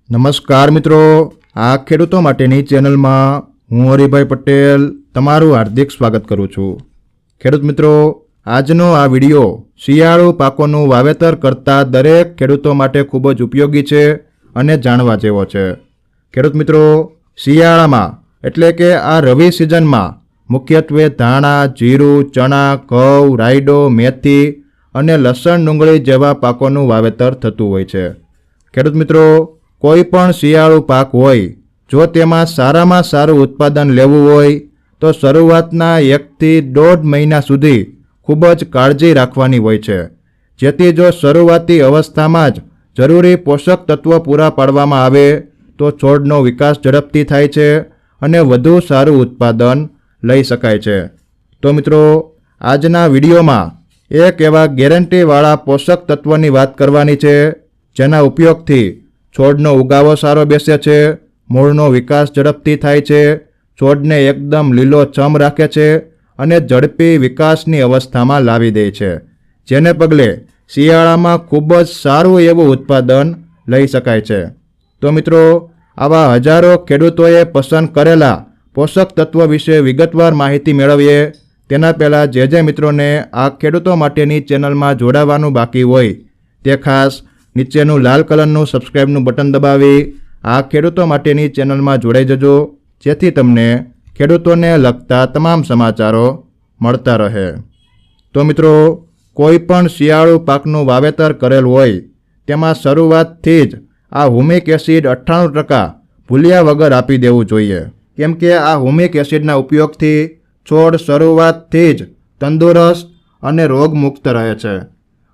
નમસ્કાર મિત્રો, આ ખેડૂતો માટેની ચેનલમાં હું હરિભાઈ પટેલ તમારું હાર્દિક સ્વાગત કરું છું। ખેડૂત મિત્રો, આજનો આ વિડીયો શિયાળુ પાકોનું વાવેતર કરતા દરેક ખેડૂતો માટે ખૂબ જ ઉપયોગી છે અને જાણવા જેવો છે। ખેડૂત મિત્રો, શિયાળામાં એટલે કે આ રવિ સિઝનમાં મુખ્યત્વે ધાણા, જીરું, ચણા, ઘઉં, રાયડો, મેથી અને લસણ, ડુંગળી જેવા પાકોનું વાવેતર થતું હોય છે। ખેડૂત મિત્રો, કોઈ પણ શિયાળુ પાક હોય, જો તેમાં સારામાં સારું ઉત્પાદન લેવું હોય તો શરૂઆતના 1 થી 1.5 મહિના સુધી ખૂબ જ કાળજી રાખવાની હોય છે, જેથી જો શરૂઆતી અવસ્થામાં જ જરૂરી પોષક તત્વો પૂરા પાડવામાં આવે તો છોડનો વિકાસ ઝડપથી થાય છે અને વધુ સારું ઉત્પાદન લઈ શકાય છે। તો મિત્રો, આજના વિડીયોમાં એક એવા ગેરંટીવાળા પોષક તત્વોની વાત કરવાની છે, જેના ઉપયોગથી છોડનો ઉગાવો સારો બેસે છે, મૂળનો વિકાસ ઝડપથી થાય છે, છોડને એકદમ લીલોછમ રાખે છે અને ઝડપી વિકાસની અવસ્થામાં લાવી દે છે, જેને પગલે શિયાળામાં ખૂબ જ સારું એવું ઉત્પાદન લઈ શકાય છે। તો મિત્રો, આવા હજારો ખેડૂતોએ પસંદ કરેલા પોષક તત્વો વિશે વિગતવાર માહિતી મેળવીએ તેના પહેલાં જે મિત્રોને આ ખેડૂતો માટેની ચેનલમાં જોડાવાનું બાકી હોય તે ખાસ નીચેનું લાલ કલરનું સબસ્ક્રાઇબનું બટન દબાવી આ ખેડૂતો માટેની ચેનલમાં જોડાઈ જજો, જેથી તમને ખેડૂતોને લગતા તમામ સમાચારો મળતા રહે। તો મિત્રો, કોઈ પણ શિયાળુ પાકનું વાવેતર કરેલ હોય તેમાં શરૂઆતથી જ આ હુમિક એસિડ 98% ભૂલ્યા વગર આપી દેવું જોઈએ, કેમ કે આ હુમિક એસિડના ઉપયોગથી છોડ શરૂઆતથી જ તંદુરસ્ત અને રોગમુક્ત રહે છે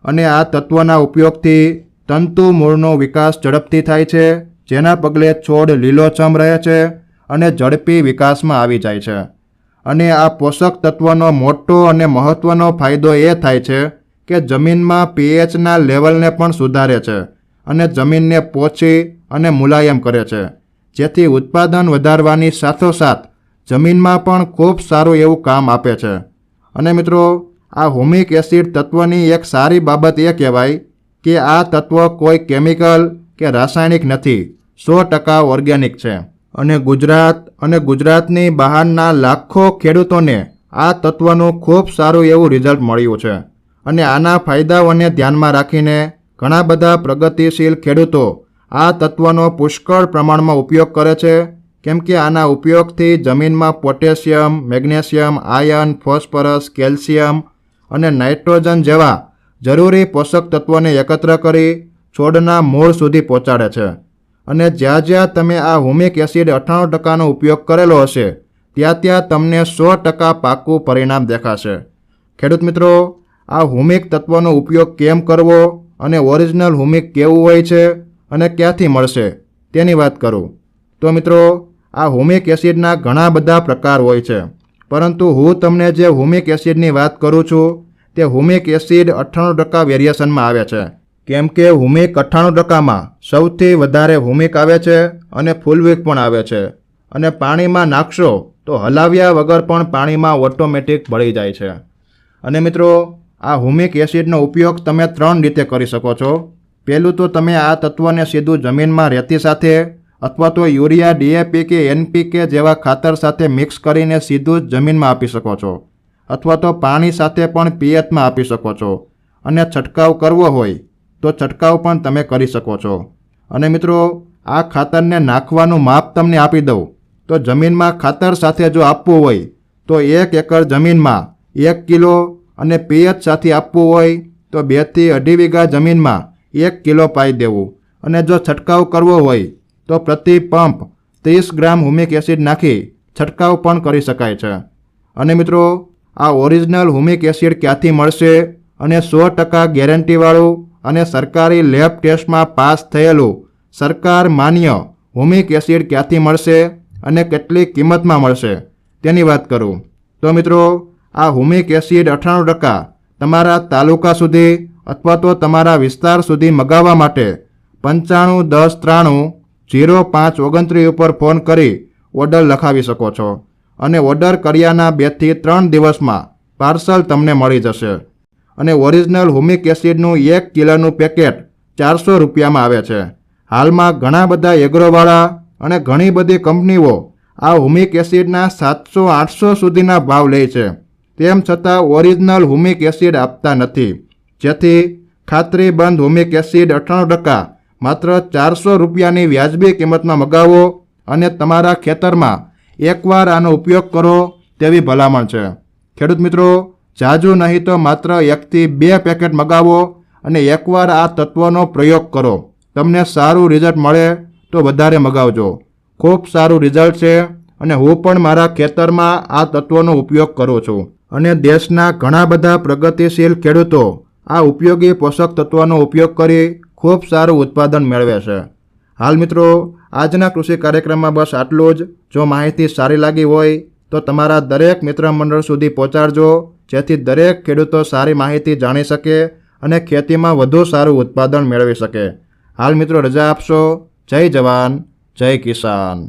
અને આ તત્વના ઉપયોગથી તંતુ મૂળનો વિકાસ ઝડપથી થાય છે, જેના પગલે છોડ લીલોછમ રહે છે અને ઝડપી વિકાસમાં આવી જાય છે। અને આ પોષક તત્વનો મોટો અને મહત્ત્વનો ફાયદો એ થાય છે કે જમીનમાં pHના લેવલને પણ સુધારે છે અને જમીનને પોચી અને મુલાયમ કરે છે, જેથી ઉત્પાદન વધારવાની સાથોસાથ જમીનમાં પણ ખૂબ સારું એવું કામ આપે છે। અને મિત્રો, આ હુમિક એસિડ તત્વની એક સારી બાબત એ કહેવાય કે આ તત્વ કોઈ કેમિકલ કે રાસાયણિક નથી, 100% ઓર્ગેનિક છે અને ગુજરાત અને ગુજરાતની બહારના લાખો ખેડૂતોને આ તત્વનું ખૂબ સારું એવું રિઝલ્ટ મળ્યું છે। અને આના ફાયદાઓને ધ્યાનમાં રાખીને ઘણા બધા પ્રગતિશીલ ખેડૂતો આ તત્વનો પુષ્કળ પ્રમાણમાં ઉપયોગ કરે છે, કેમ કે આના ઉપયોગથી જમીનમાં potassium, magnesium, iron, phosphorus, calcium અને નાઇટ્રોજન જેવા જરૂરી પોષક તત્વોને એકત્ર કરી છોડના મૂળ સુધી પહોંચાડે છે। અને જ્યાં જ્યાં તમે આ હુમિક એસિડ 98%નો ઉપયોગ કરેલો હશે ત્યાં ત્યાં તમને 100% પાકું પરિણામ દેખાશે। ખેડૂત મિત્રો, આ હુમિક તત્વનો ઉપયોગ કેમ કરવો અને ઓરિજિનલ હુમિક કેવું હોય છે અને ક્યાંથી મળશે તેની વાત કરું તો મિત્રો, આ હુમિક એસિડના ઘણા બધા પ્રકાર હોય છે, પરંતુ હું તમને જે હુમિક એસિડની વાત કરું છું તે હુમિક એસિડ 98% વેરિએશનમાં આવે છે, કેમ કે હુમિક 98%માં સૌથી વધારે હુમિક આવે છે અને ફૂલવિક પણ આવે છે અને પાણીમાં નાખશો તો હલાવ્યા વગર પણ પાણીમાં ઓટોમેટિક ભળી જાય છે। અને મિત્રો, આ હુમિક એસિડનો ઉપયોગ તમે 3 રીતે કરી શકો છો। પહેલું તો તમે આ તત્વને સીધું જમીનમાં રેતી સાથે અથવા તો યુરિયા, DAP કે NPK જેવા ખાતર સાથે મિક્સ કરીને સીધું જ જમીનમાં આપી શકો છો, અથવા તો પાણી સાથે પણ પિયતમાં આપી શકો છો, અને છંટકાવ કરવો હોય તો છંટકાવ પણ તમે કરી શકો છો। અને મિત્રો, આ ખાતરને નાખવાનું માપ તમને આપી દઉં તો જમીનમાં ખાતર સાથે જો આપવું હોય તો 1 એકર જમીનમાં 1 કિલો અને પિયત સાથે આપવું હોય તો 2 થી 2.5 વીઘા જમીનમાં 1 કિલો પાઈ દેવું, અને જો છંટકાવ કરવો હોય તો પ્રતિ પંપ 30 ગ્રામ હુમિક એસિડ નાખી છંટકાવ પણ કરી શકાય છે। અને મિત્રો, આ ઓરિજિનલ હુમિક એસિડ ક્યાંથી મળશે અને 100% ગેરંટીવાળું અને સરકારી લેબ ટેસ્ટમાં પાસ થયેલું સરકાર માન્ય હુમિક એસિડ ક્યાંથી મળશે અને કેટલી કિંમતમાં મળશે તેની વાત કરું તો મિત્રો, આ હુમિક એસિડ 98% તમારા તાલુકા સુધી અથવા તો તમારા વિસ્તાર સુધી મગાવવા માટે 951093 0529 ઉપર ફોન કરી ઓર્ડર લખાવી શકો છો, અને ઓર્ડર કર્યાના 2 થી 3 દિવસમાં પાર્સલ તમને મળી જશે। અને ઓરિજિનલ હુમિક એસિડનું 1 કિલોનું પેકેટ 400 રૂપિયામાં આવે છે। હાલમાં ઘણા બધા એગ્રોવાળા અને ઘણી બધી કંપનીઓ આ હુમિક એસિડના 700-800 સુધીના ભાવ લે છે. તેમ છતાં ઓરિજિનલ હુમિક એસિડ આપતા નથી, જેથી ખાતરીબંધ હુમિક એસિડ 98% માત્ર 400 રૂપિયાની વ્યાજબી કિંમતમાં મગાવો અને તમારા ખેતરમાં એકવાર આનો ઉપયોગ કરો તેવી ભલામણ છે. ખેડૂત મિત્રો, જાજુ નહીં તો માત્ર 1 થી 2 પેકેટ મગાવો અને એકવાર આ તત્વનો પ્રયોગ કરો. તમને સારું રિઝલ્ટ મળે તો વધારે મગાવજો. ખૂબ સારું રિઝલ્ટ છે અને હું પણ મારા ખેતરમાં આ તત્વનો ઉપયોગ કરું છું અને દેશના ઘણા બધા પ્રગતિશીલ ખેડૂતો આ ઉપયોગી પોષક તત્વનો ઉપયોગ કરી ખૂબ સારું ઉત્પાદન મેળવે છે. હાલ મિત્રો, આજના કૃષિ કાર્યક્રમમાં બસ આટલું જ. જો માહિતી સારી લાગી હોય તો તમારા દરેક મિત્ર મંડળ સુધી પહોંચાડજો, જેથી દરેક ખેડૂતો સારી માહિતી જાણી શકે અને ખેતીમાં વધુ સારું ઉત્પાદન મેળવી શકે. હાલ મિત્રો રજા આપશો. જય જવાન, જય કિસાન.